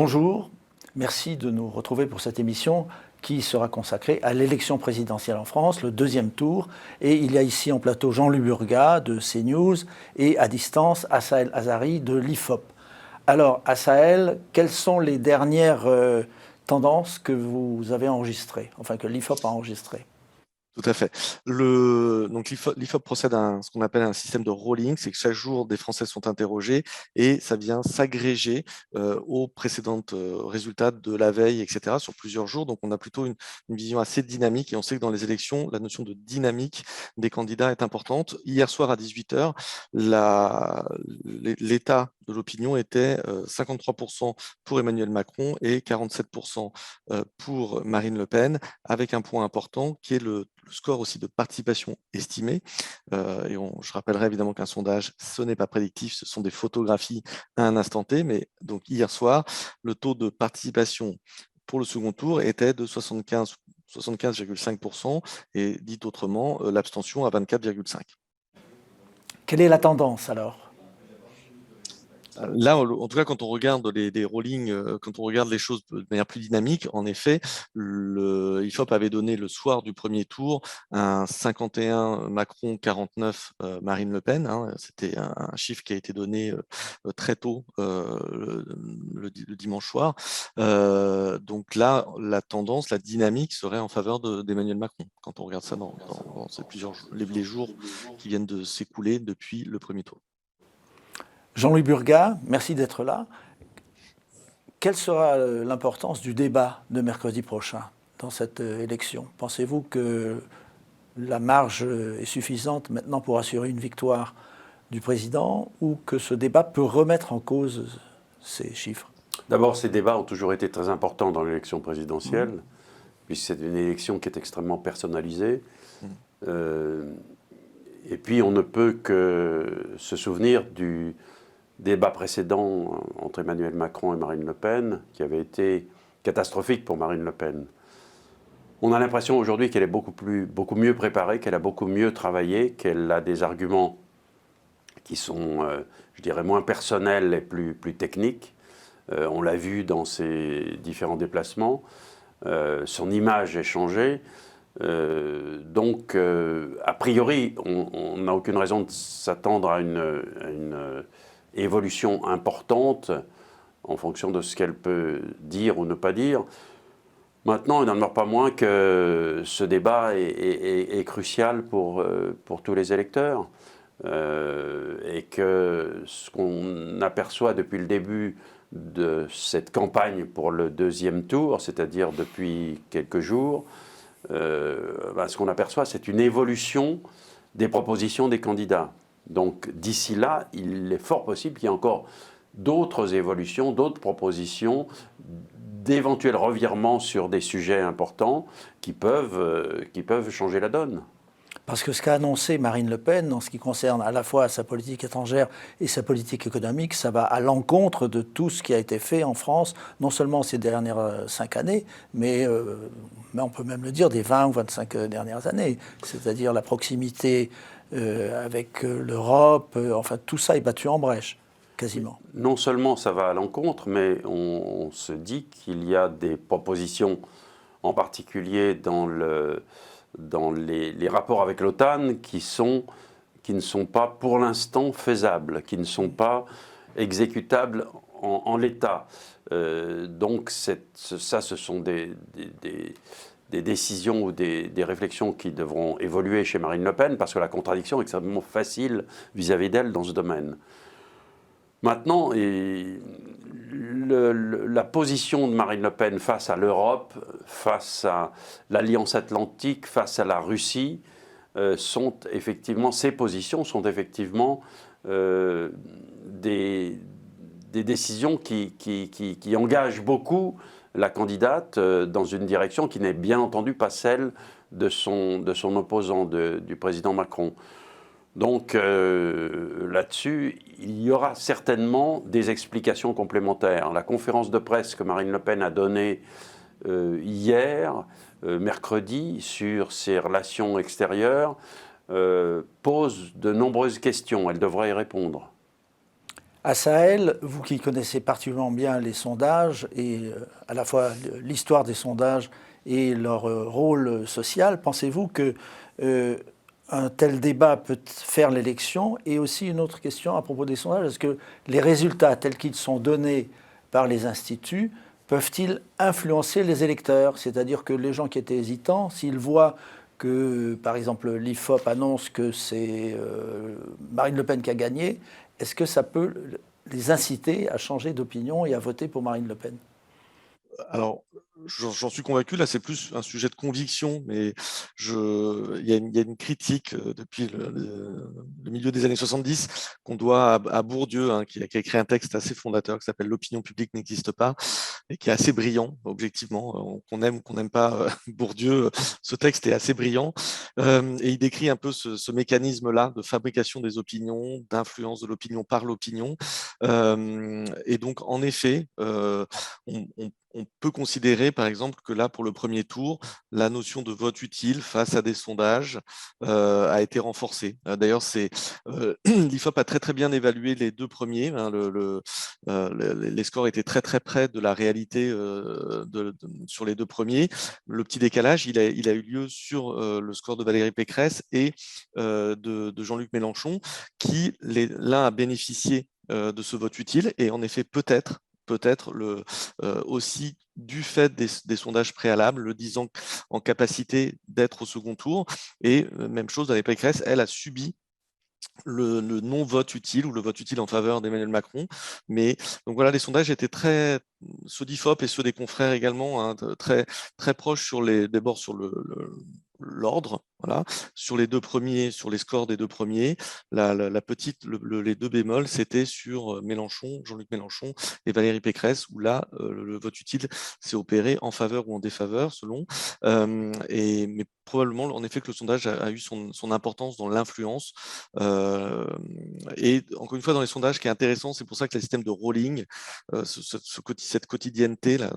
Bonjour, merci de nous retrouver pour cette émission qui sera consacrée à l'élection présidentielle en France, le deuxième tour. Et il y a ici en plateau Jean-Louis Burgat de CNews et à distance Assaël Azari de l'IFOP. Alors Assaël, quelles sont les dernières tendances que vous avez enregistrées, enfin que l'IFOP a enregistrées? Tout à fait. Donc l'IFOP procède à ce qu'on appelle un système de rolling, c'est que chaque jour, des Français sont interrogés et ça vient s'agréger aux précédents résultats de la veille, etc., sur plusieurs jours. Donc on a plutôt une vision assez dynamique et on sait que dans les élections, la notion de dynamique des candidats est importante. Hier soir à 18h, l'état de l'opinion était 53% pour Emmanuel Macron et 47% pour Marine Le Pen, avec un point important qui est le score aussi de participation estimé. Je rappellerai évidemment qu'un sondage, ce n'est pas prédictif, ce sont des photographies à un instant T, mais donc hier soir, le taux de participation pour le second tour était de 75,5% et dit autrement, l'abstention à 24,5%. Quelle est la tendance alors? Là, en tout cas, quand on regarde les rollings, quand on regarde les choses de manière plus dynamique, en effet, l'IFOP avait donné le soir du premier tour un 51 Macron, 49 Marine Le Pen. Hein. C'était un chiffre qui a été donné très tôt le dimanche soir. Donc là, la tendance, la dynamique serait en faveur d'Emmanuel Macron, quand on regarde ça dans les jours qui viennent de s'écouler depuis le premier tour. Jean-Louis Burgat, merci d'être là. Quelle sera l'importance du débat de mercredi prochain dans cette élection? Pensez-vous que la marge est suffisante maintenant pour assurer une victoire du président ou que ce débat peut remettre en cause ces chiffres? D'abord, ces débats ont toujours été très importants dans l'élection présidentielle, puisque c'est une élection qui est extrêmement personnalisée. Et puis, on ne peut que se souvenir du débat précédent entre Emmanuel Macron et Marine Le Pen, qui avait été catastrophique pour Marine Le Pen. On a l'impression aujourd'hui qu'elle est beaucoup mieux préparée, qu'elle a beaucoup mieux travaillé, qu'elle a des arguments qui sont, je dirais, moins personnels et plus techniques. On l'a vu dans ses différents déplacements. Son image est changée. Donc, a priori, on n'a aucune raison de s'attendre à une évolution importante en fonction de ce qu'elle peut dire ou ne pas dire. Maintenant, il n'en demeure pas moins que ce débat est crucial pour tous les électeurs et que ce qu'on aperçoit depuis le début de cette campagne pour le deuxième tour, c'est-à-dire depuis quelques jours, ce qu'on aperçoit, c'est une évolution des propositions des candidats. Donc d'ici là, il est fort possible qu'il y ait encore d'autres évolutions, d'autres propositions, d'éventuels revirements sur des sujets importants qui peuvent changer la donne. Parce que ce qu'a annoncé Marine Le Pen en ce qui concerne à la fois sa politique étrangère et sa politique économique, ça va à l'encontre de tout ce qui a été fait en France, non seulement ces dernières 5 années, mais on peut même le dire des 20 ou 25 dernières années. C'est-à-dire la proximité avec l'Europe, enfin tout ça est battu en brèche, quasiment. Non seulement ça va à l'encontre, mais on se dit qu'il y a des propositions, en particulier dans les rapports avec l'OTAN, qui ne sont pas pour l'instant faisables, qui ne sont pas exécutables en l'état. Donc ce sont des décisions ou des réflexions qui devront évoluer chez Marine Le Pen, parce que la contradiction est extrêmement facile vis-à-vis d'elle dans ce domaine. Maintenant, la position de Marine Le Pen face à l'Europe, face à l'Alliance Atlantique, face à la Russie, ces positions sont effectivement des décisions qui engagent beaucoup la candidate dans une direction qui n'est bien entendu pas celle de son opposant, du président Macron. Donc là-dessus, il y aura certainement des explications complémentaires. La conférence de presse que Marine Le Pen a donnée hier, mercredi, sur ses relations extérieures, pose de nombreuses questions. Elle devra y répondre. Assaël, vous qui connaissez particulièrement bien les sondages et à la fois l'histoire des sondages et leur rôle social, pensez-vous que un tel débat peut faire l'élection? Et aussi une autre question à propos des sondages, est-ce que les résultats tels qu'ils sont donnés par les instituts peuvent-ils influencer les électeurs? C'est-à-dire que les gens qui étaient hésitants, s'ils voient que, par exemple, l'IFOP annonce que c'est Marine Le Pen qui a gagné, est-ce que ça peut les inciter à changer d'opinion et à voter pour Marine Le Pen? Alors, j'en suis convaincu, là c'est plus un sujet de conviction, mais il y a une critique depuis le milieu des années 70 qu'on doit à Bourdieu, hein, qui a écrit un texte assez fondateur qui s'appelle L'opinion publique n'existe pas, et qui est assez brillant, objectivement, qu'on aime ou qu'on n'aime pas Bourdieu, ce texte est assez brillant, et il décrit un peu ce mécanisme-là de fabrication des opinions, d'influence de l'opinion par l'opinion, et donc en effet, on peut considérer, par exemple, que là, pour le premier tour, la notion de vote utile face à des sondages a été renforcée. D'ailleurs, l'IFOP a très très bien évalué les deux premiers. Hein, les scores étaient très très près de la réalité sur les deux premiers. Le petit décalage, il a eu lieu sur le score de Valérie Pécresse et de Jean-Luc Mélenchon, qui l'un a bénéficié de ce vote utile, et en effet, peut-être aussi du fait des sondages préalables, le disant en capacité d'être au second tour. Et même chose, Valérie Pécresse, elle a subi le non-vote utile ou le vote utile en faveur d'Emmanuel Macron. Mais donc voilà, les sondages étaient très, ceux d'IFOP et ceux des confrères également, hein, très, très proches sur les bords sur l'ordre, voilà. Sur les deux premiers, sur les scores des deux premiers, la petite, les deux bémols, c'était sur Mélenchon, Jean-Luc Mélenchon et Valérie Pécresse, où là, le vote utile s'est opéré en faveur ou en défaveur, selon. Mais probablement, en effet, que le sondage a eu son importance dans l'influence. Et encore une fois, dans les sondages, ce qui est intéressant, c'est pour ça que le système de rolling, cette quotidienneté, là,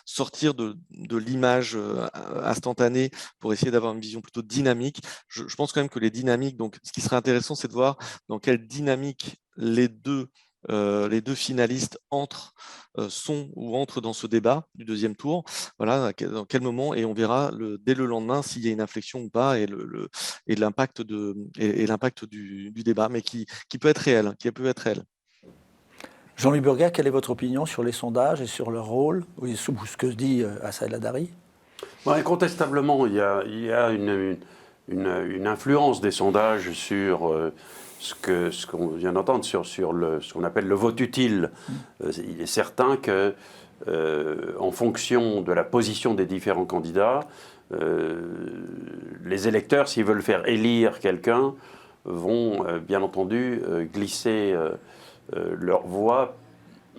sortir de l'image instantanée pour essayer d'avoir une vision plutôt dynamique. Je pense quand même que les dynamiques, donc ce qui serait intéressant, c'est de voir dans quelle dynamique les deux finalistes sont ou entrent dans ce débat du deuxième tour. Voilà, dans quel moment, et on verra dès le lendemain s'il y a une inflexion ou pas, et l'impact du débat, mais qui peut être réel, Jean-Louis Burgat, quelle est votre opinion sur les sondages et sur leur rôle, ou ce que dit Assaël Haddari? Incontestablement, il y a une influence des sondages sur ce qu'on vient d'entendre, sur ce qu'on appelle le vote utile. Il est certain que, en fonction de la position des différents candidats, les électeurs, s'ils veulent faire élire quelqu'un, vont bien entendu glisser leur voix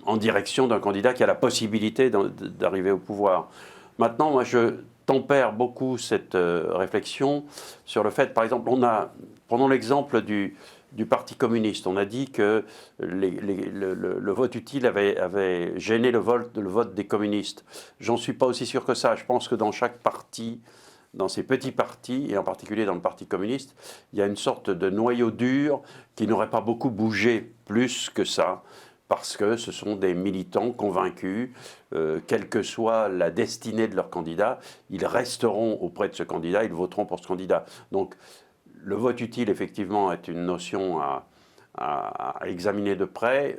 en direction d'un candidat qui a la possibilité d'arriver au pouvoir. Maintenant, moi, je tempère beaucoup cette réflexion sur le fait, par exemple, prenons l'exemple du Parti communiste. On a dit que le vote utile avait gêné le vote des communistes. J'en suis pas aussi sûr que ça. Je pense que dans chaque parti, dans ces petits partis, et en particulier dans le Parti communiste, il y a une sorte de noyau dur qui n'aurait pas beaucoup bougé plus que ça, parce que ce sont des militants convaincus, quelle que soit la destinée de leur candidat, ils resteront auprès de ce candidat, ils voteront pour ce candidat. Donc le vote utile, effectivement, est une notion à examiner de près.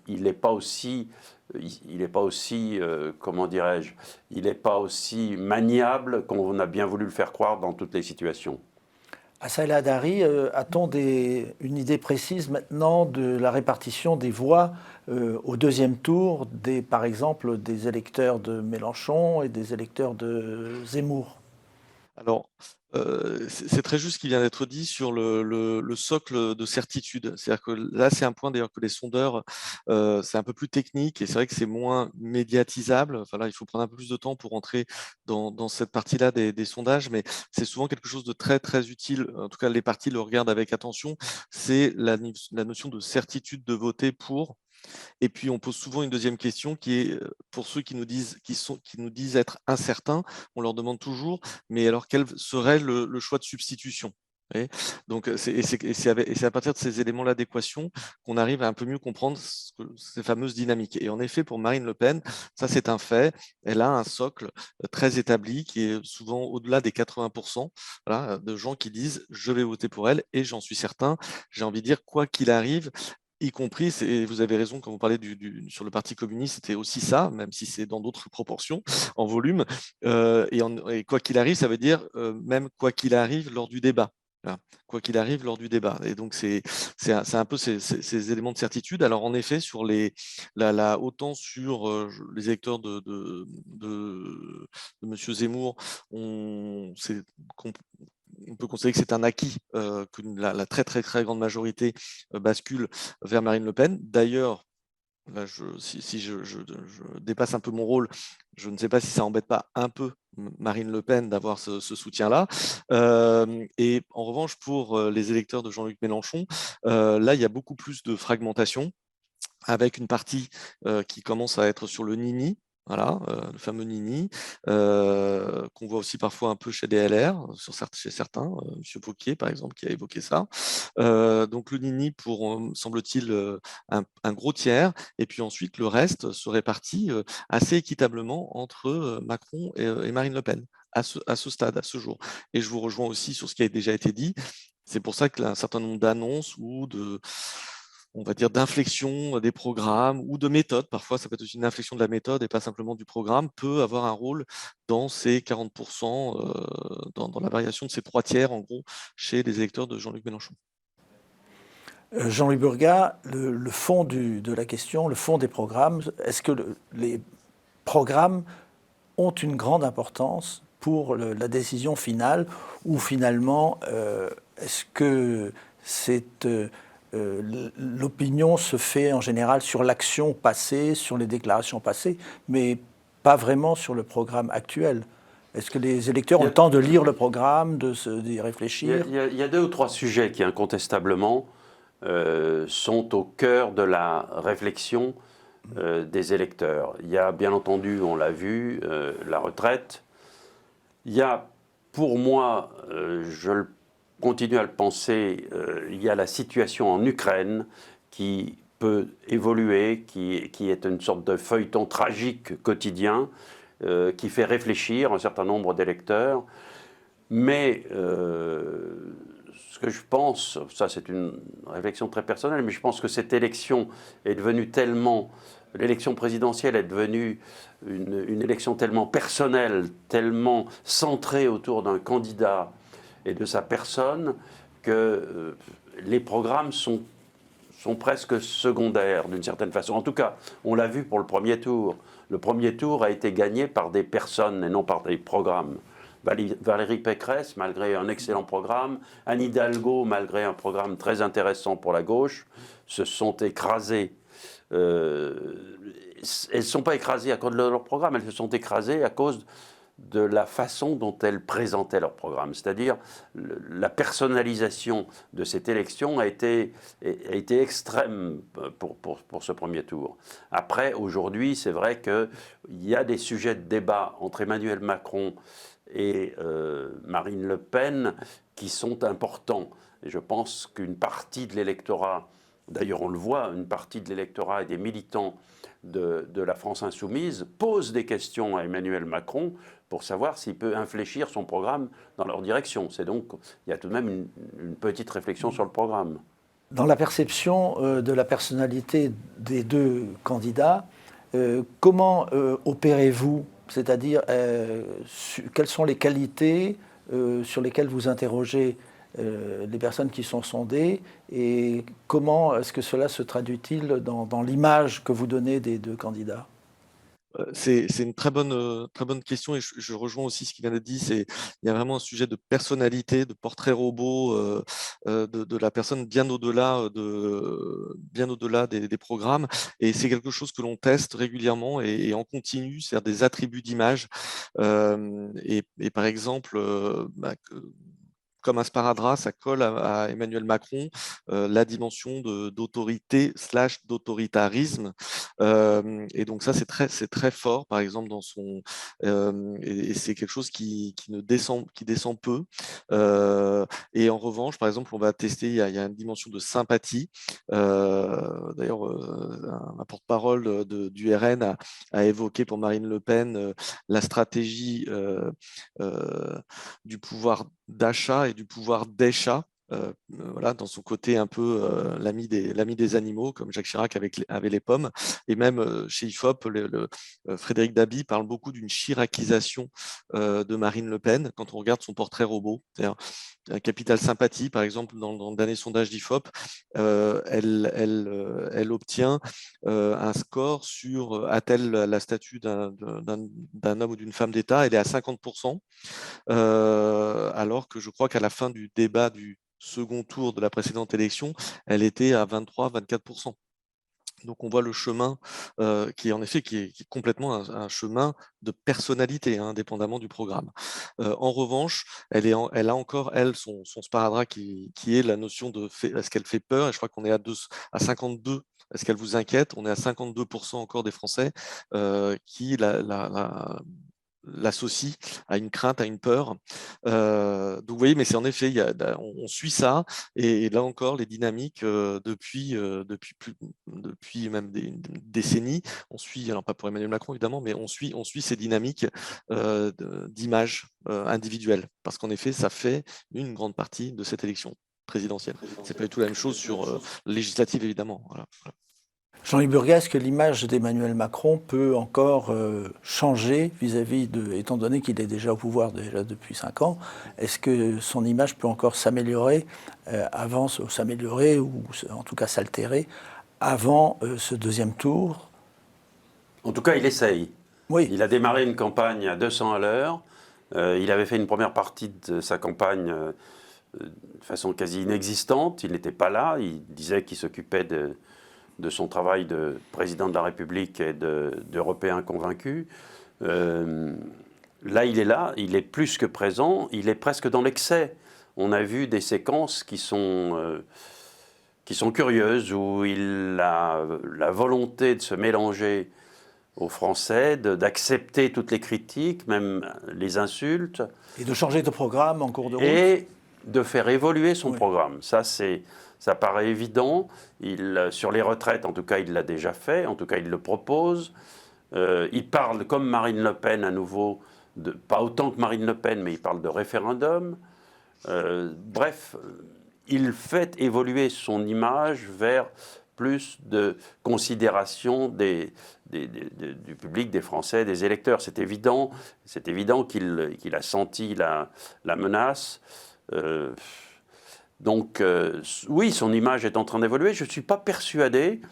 Il n'est pas aussi, comment dirais-je, il n'est pas aussi maniable qu'on a bien voulu le faire croire dans toutes les situations. Assaël Haddari, a-t-on une idée précise maintenant de la répartition des voix au deuxième tour, par exemple, des électeurs de Mélenchon et des électeurs de Zemmour? Alors, c'est très juste ce qui vient d'être dit sur le socle de certitude. C'est-à-dire que là, c'est un point d'ailleurs que les sondeurs, c'est un peu plus technique, et c'est vrai que c'est moins médiatisable. Enfin, là, il faut prendre un peu plus de temps pour entrer dans cette partie-là des sondages, mais c'est souvent quelque chose de très, très utile. En tout cas, les partis le regardent avec attention. C'est la notion de certitude de voter pour. Et puis, on pose souvent une deuxième question qui est, pour ceux qui nous disent être incertains, on leur demande toujours, mais alors quel serait le choix de substitution? Oui. Donc, c'est à partir de ces éléments-là d'équation qu'on arrive à un peu mieux comprendre ces fameuses dynamiques. Et en effet, pour Marine Le Pen, ça c'est un fait, elle a un socle très établi qui est souvent au-delà des 80%, voilà, de gens qui disent je vais voter pour elle et j'en suis certain, j'ai envie de dire quoi qu'il arrive, y compris, et vous avez raison quand vous parlez sur le Parti communiste, c'était aussi ça, même si c'est dans d'autres proportions en volume. Et quoi qu'il arrive, ça veut dire même quoi qu'il arrive lors du débat. Voilà. Quoi qu'il arrive lors du débat. Et donc, c'est un peu ces éléments de certitude. Alors, en effet, autant sur les électeurs de M. Zemmour, on peut considérer que c'est un acquis que la très, très, très grande majorité bascule vers Marine Le Pen. D'ailleurs, là, si je dépasse un peu mon rôle, je ne sais pas si ça embête pas un peu Marine Le Pen d'avoir ce soutien-là. Et en revanche, pour les électeurs de Jean-Luc Mélenchon, là, il y a beaucoup plus de fragmentation, avec une partie qui commence à être sur le nini. Voilà, le fameux nini, qu'on voit aussi parfois un peu chez des LR, chez certains, M. Wauquiez par exemple, qui a évoqué ça. Donc le nini pour, semble-t-il, un gros tiers, et puis ensuite le reste se répartit assez équitablement entre Macron et Marine Le Pen, à ce stade, à ce jour. Et je vous rejoins aussi sur ce qui a déjà été dit. C'est pour ça qu'un certain nombre d'annonces ou on va dire, d'inflexion des programmes ou de méthodes, parfois ça peut être aussi une inflexion de la méthode et pas simplement du programme, peut avoir un rôle dans ces 40%, dans la variation de ces 3 tiers, en gros, chez les électeurs de Jean-Luc Mélenchon. Jean-Louis Burgat, le fond de la question, le fond des programmes, est-ce que les programmes ont une grande importance pour la décision finale, ou finalement, est-ce que l'opinion se fait en général sur l'action passée, sur les déclarations passées, mais pas vraiment sur le programme actuel? Est-ce que les électeurs ont le temps de lire le programme, d'y réfléchir? Il y a 2 ou 3 sujets qui incontestablement sont au cœur de la réflexion des électeurs. Il y a bien entendu, on l'a vu, la retraite. Il y a, pour moi, je continue à le penser, il y a la situation en Ukraine qui peut évoluer, qui est une sorte de feuilleton tragique quotidien, qui fait réfléchir un certain nombre d'électeurs. Mais ce que je pense, ça c'est une réflexion très personnelle, mais je pense que cette élection est devenue tellement, l'élection présidentielle est devenue une élection tellement personnelle, tellement centrée autour d'un candidat et de sa personne, que les programmes sont presque secondaires d'une certaine façon. En tout cas, on l'a vu pour le premier tour. Le premier tour a été gagné par des personnes et non par des programmes. Valérie Pécresse, malgré un excellent programme, Anne Hidalgo, malgré un programme très intéressant pour la gauche, se sont écrasées. Elles ne sont pas écrasées à cause de leur programme, elles se sont écrasées à cause de la façon dont elles présentaient leur programme. C'est-à-dire, la personnalisation de cette élection a été extrême pour ce premier tour. Après, aujourd'hui, c'est vrai qu'il y a des sujets de débat entre Emmanuel Macron et Marine Le Pen qui sont importants. Et je pense qu'une partie de l'électorat, d'ailleurs on le voit, une partie de l'électorat et des militants de la France insoumise posent des questions à Emmanuel Macron pour savoir s'il peut infléchir son programme dans leur direction. C'est donc, il y a tout de même une petite réflexion sur le programme. Dans la perception de la personnalité des 2 candidats, comment opérez-vous? C'est-à-dire, quelles sont les qualités sur lesquelles vous interrogez les personnes qui sont sondées, et comment est-ce que cela se traduit-il dans l'image que vous donnez des 2 candidats? C'est une très bonne question, et je rejoins aussi ce qui vient d'être dit. Il y a vraiment un sujet de personnalité, de portrait robot de la personne, bien au-delà des programmes. Et c'est quelque chose que l'on teste régulièrement et en continu, c'est-à-dire des attributs d'image. Et par exemple, comme un sparadrap, ça colle à Emmanuel Macron la dimension d'autorité / d'autoritarisme. Et donc ça, c'est très fort, par exemple, dans son... et c'est quelque chose qui descend peu. Et en revanche, par exemple, on va tester, il y a une dimension de sympathie. D'ailleurs, un porte-parole du RN a évoqué pour Marine Le Pen la stratégie du pouvoir d'achat et du pouvoir d'achat. Voilà, dans son côté un peu l'ami des animaux, comme Jacques Chirac avait les pommes. Et même chez IFOP, Frédéric Dabi parle beaucoup d'une chiracisation de Marine Le Pen quand on regarde son portrait robot. C'est-à-dire un capital sympathie, par exemple, dans le dernier sondage d'IFOP, elle obtient un score sur a-t-elle la statue d'un homme ou d'une femme d'État, elle est à 50%, alors que je crois qu'à la fin du débat du second tour de la précédente élection, elle était à 23-24%. Donc on voit le chemin qui est complètement un chemin de personnalité, hein, indépendamment du programme. En revanche, elle a encore, elle, son sparadrap qui est la notion de est-ce qu'elle fait peur, et je crois qu'on est à 52. Est-ce qu'elle vous inquiète? On est à 52% encore des Français qui l'associe à une crainte, à une peur. Donc vous voyez, mais c'est en effet, on suit ça, et là encore, les dynamiques depuis même des décennies, on suit, alors pas pour Emmanuel Macron évidemment, mais on suit ces dynamiques d'image individuelle, parce qu'en effet, ça fait une grande partie de cette élection présidentielle. C'est pas du tout la même chose sur législative, évidemment. Voilà. Jean-Louis Burga, est-ce que l'image d'Emmanuel Macron peut encore changer vis-à-vis étant donné qu'il est déjà au pouvoir déjà depuis 5 ans, est-ce que son image peut encore s'améliorer ou en tout cas s'altérer avant ce deuxième tour? En tout cas, il essaye. Oui. Il a démarré une campagne à 200 à l'heure. Il avait fait une première partie de sa campagne de façon quasi inexistante. Il n'était pas là. Il disait qu'il s'occupait de son travail de président de la République et d'Européen convaincu. Là, il est plus que présent, il est presque dans l'excès. On a vu des séquences qui sont curieuses, où il a la volonté de se mélanger aux Français, d'accepter toutes les critiques, même les insultes. Et de changer de programme en cours de route. Et de faire évoluer son programme. Ça paraît évident. Sur les retraites, en tout cas, il l'a déjà fait. En tout cas, il le propose. Il parle, comme Marine Le Pen, à nouveau, pas autant que Marine Le Pen, mais il parle de référendum. Bref, il fait évoluer son image vers plus de considération du public, des Français, des électeurs. C'est évident qu'il a senti la menace. Donc, oui, son image est en train d'évoluer. Je ne suis pas persuadé,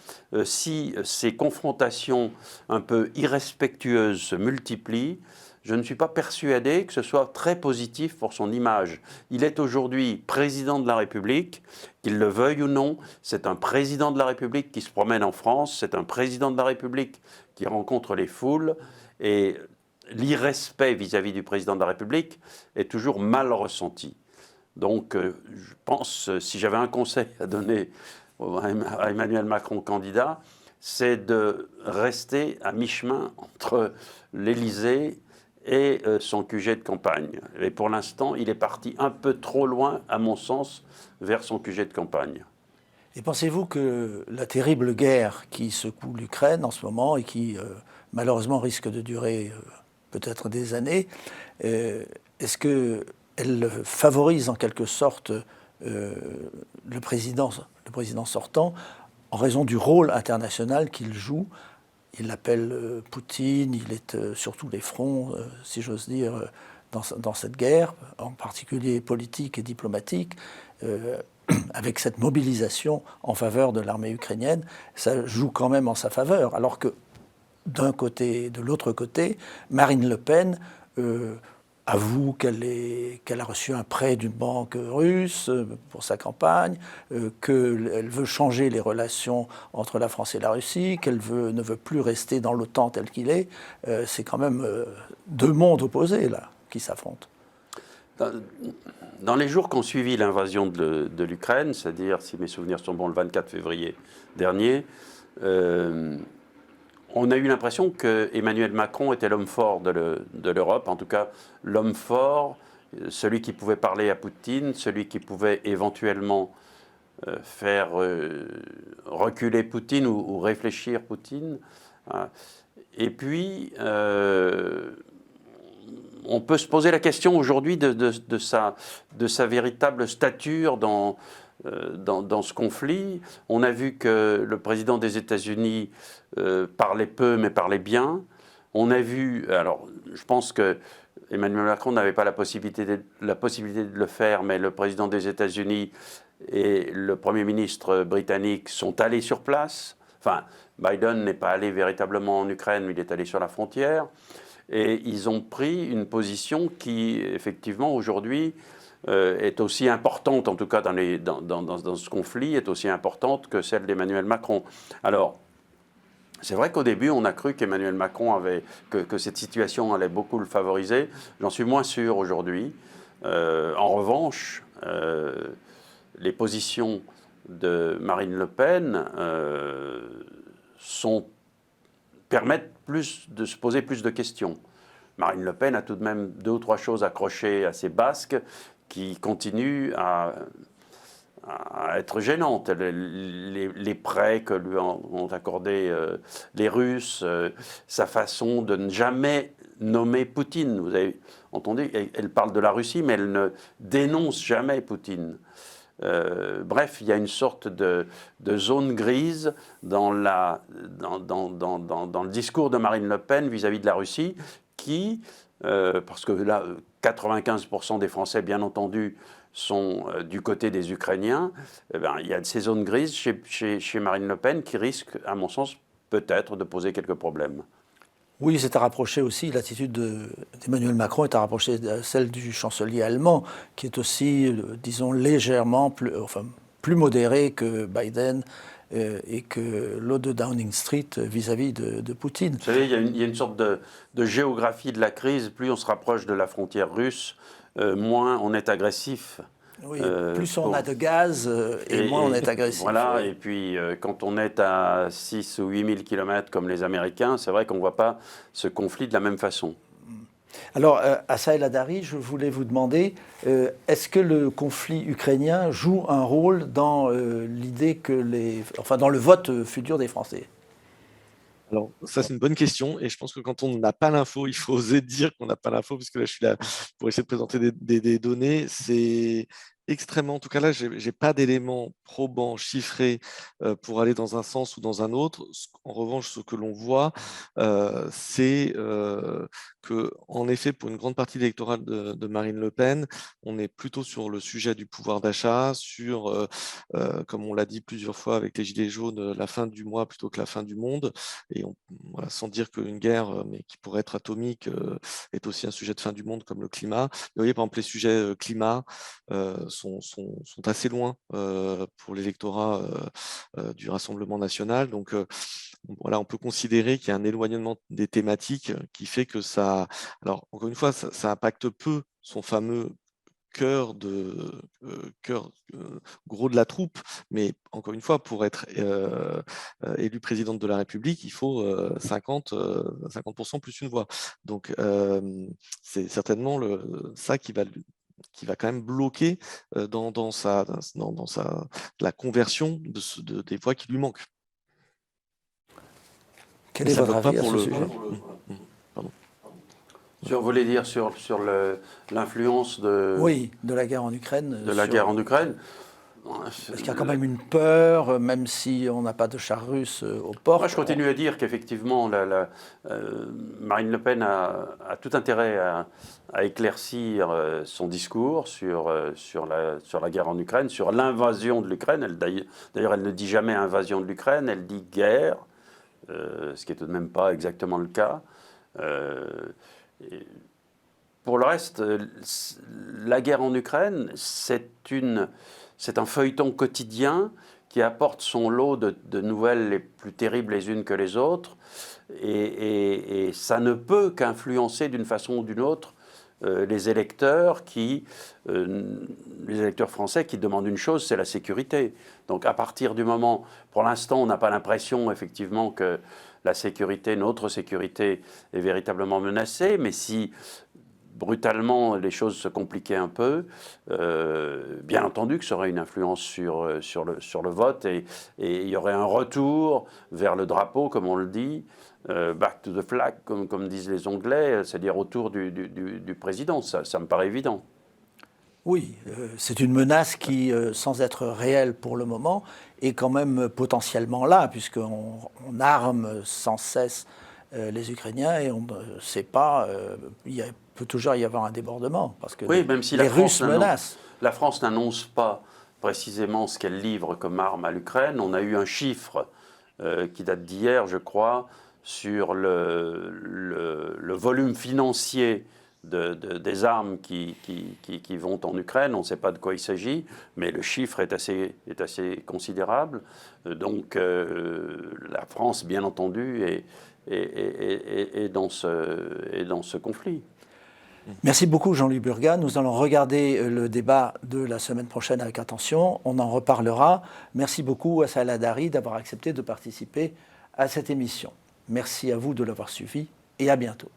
si ces confrontations un peu irrespectueuses se multiplient, je ne suis pas persuadé que ce soit très positif pour son image. Il est aujourd'hui président de la République, qu'il le veuille ou non. C'est un président de la République qui se promène en France. C'est un président de la République qui rencontre les foules. Et l'irrespect vis-à-vis du président de la République est toujours mal ressenti. Donc, je pense, si j'avais un conseil à donner à Emmanuel Macron candidat, c'est de rester à mi-chemin entre l'Élysée et son QG de campagne. Et pour l'instant, il est parti un peu trop loin, à mon sens, vers son QG de campagne. Et pensez-vous que la terrible guerre qui secoue l'Ukraine en ce moment et qui malheureusement risque de durer peut-être des années, est-ce qu'elle favorise en quelque sorte le président sortant en raison du rôle international qu'il joue? Il l'appelle Poutine, il est sur tous les fronts, si j'ose dire, dans cette guerre, en particulier politique et diplomatique, avec cette mobilisation en faveur de l'armée ukrainienne. Ça joue quand même en sa faveur, alors que d'un côté et de l'autre côté, Marine Le Pen avoue qu'elle a reçu un prêt d'une banque russe pour sa campagne, qu'elle veut changer les relations entre la France et la Russie, qu'elle ne veut plus rester dans l'OTAN tel qu'il est. C'est quand même deux mondes opposés, là, qui s'affrontent. Dans les jours qui ont suivi l'invasion de l'Ukraine, c'est-à-dire, si mes souvenirs sont bons, le 24 février dernier, on a eu l'impression que Emmanuel Macron était l'homme fort de l'Europe, en tout cas l'homme fort, celui qui pouvait parler à Poutine, celui qui pouvait éventuellement faire reculer Poutine ou réfléchir Poutine. Et puis, on peut se poser la question aujourd'hui de sa véritable stature dans ce conflit. On a vu que le président des États-Unis parlait peu mais parlait bien. On a vu, alors je pense que Emmanuel Macron n'avait pas la possibilité de le faire, mais le président des États-Unis et le Premier ministre britannique sont allés sur place. Enfin, Biden n'est pas allé véritablement en Ukraine, mais il est allé sur la frontière. Et ils ont pris une position qui, effectivement, aujourd'hui, est aussi importante, en tout cas dans ce conflit, est aussi importante que celle d'Emmanuel Macron. Alors, c'est vrai qu'au début, on a cru qu'Emmanuel Macron que cette situation allait beaucoup le favoriser. J'en suis moins sûr aujourd'hui. En revanche, les positions de Marine Le Pen permettent de se poser plus de questions. Marine Le Pen a tout de même 2 ou 3 choses accrochées à ses basques qui continuent à être gênantes. Les prêts que lui ont accordés les Russes, sa façon de ne jamais nommer Poutine. Vous avez entendu, elle parle de la Russie, mais elle ne dénonce jamais Poutine. Bref, il y a une sorte de zone grise dans le discours de Marine Le Pen vis-à-vis de la Russie qui, parce que là, 95% des Français, bien entendu, sont du côté des Ukrainiens, il y a ces zones grises chez Marine Le Pen qui risquent, à mon sens, peut-être de poser quelques problèmes. Oui, c'est à rapprocher aussi, l'attitude d'Emmanuel Macron est à rapprocher de celle du chancelier allemand, qui est aussi, disons, légèrement plus modéré que Biden et que l'autre de Downing Street vis-à-vis de Poutine. Vous savez, il y a une sorte de géographie de la crise. Plus on se rapproche de la frontière russe, moins on est agressif. Oui, plus on a de gaz et moins on est agressif. Voilà, oui. Et puis quand on est à 6 ou 8 000 km comme les Américains, c'est vrai qu'on ne voit pas ce conflit de la même façon. Alors, Assa El Hadary, je voulais vous demander, est-ce que le conflit ukrainien joue un rôle dans l'idée dans le vote futur des Français ? Alors, ça, c'est une bonne question. Et je pense que quand on n'a pas l'info, il faut oser dire qu'on n'a pas l'info, puisque là, je suis là pour essayer de présenter des données. C'est extrêmement, en tout cas là, je n'ai pas d'éléments probants, chiffrés pour aller dans un sens ou dans un autre. En revanche, ce que l'on voit, c'est que, en effet, pour une grande partie de l'électorat de Marine Le Pen, on est plutôt sur le sujet du pouvoir d'achat, sur, comme on l'a dit plusieurs fois avec les Gilets jaunes, la fin du mois plutôt que la fin du monde. Et voilà, sans dire qu'une guerre, mais qui pourrait être atomique, est aussi un sujet de fin du monde comme le climat. Vous voyez, par exemple, les sujets climat sont assez loin pour l'électorat du Rassemblement national. Donc, voilà, on peut considérer qu'il y a un éloignement des thématiques qui fait que ça... Alors, encore une fois, ça impacte peu son fameux cœur gros de la troupe, mais encore une fois, pour être élu présidente de la République, il faut 50% plus une voix. Donc, c'est certainement ça qui va quand même bloquer dans la conversion des voix qui lui manquent. Quel est votre avis à ce sujet ? Vous voulez dire sur l'influence de... Oui, de la guerre en Ukraine. De la guerre en Ukraine. Parce qu'il y a quand même une peur, même si on n'a pas de chars russes aux portes. Moi, je continue à dire qu'effectivement, Marine Le Pen a tout intérêt à éclaircir son discours sur la guerre en Ukraine, sur l'invasion de l'Ukraine. D'ailleurs, elle ne dit jamais invasion de l'Ukraine, elle dit guerre, ce qui n'est tout de même pas exactement le cas. Pour le reste, la guerre en Ukraine, c'est un feuilleton quotidien qui apporte son lot de nouvelles les plus terribles les unes que les autres. Et ça ne peut qu'influencer d'une façon ou d'une autre les électeurs français qui demandent une chose, c'est la sécurité. Donc à partir du moment, pour l'instant, on n'a pas l'impression effectivement que la sécurité, notre sécurité, est véritablement menacée, mais si brutalement les choses se compliquaient un peu, bien entendu que ça aurait une influence sur le vote et il y aurait un retour vers le drapeau, comme on le dit, back to the flag, comme disent les Anglais, c'est-à-dire autour du président. Ça me paraît évident. Oui, c'est une menace qui, sans être réelle pour le moment, est quand même potentiellement là, puisqu'on arme sans cesse les Ukrainiens et on ne sait pas, il peut toujours y avoir un débordement, parce que oui, même si les Russes menacent. La France n'annonce pas précisément ce qu'elle livre comme arme à l'Ukraine. On a eu un chiffre qui date d'hier, je crois, sur le volume financier des armes qui vont en Ukraine. On ne sait pas de quoi il s'agit, mais le chiffre est assez considérable. Donc la France, bien entendu, est dans ce conflit. Merci beaucoup Jean-Louis Burgat. Nous allons regarder le débat de la semaine prochaine avec attention. On en reparlera. Merci beaucoup à Salah Dari d'avoir accepté de participer à cette émission. Merci à vous de l'avoir suivi et à bientôt.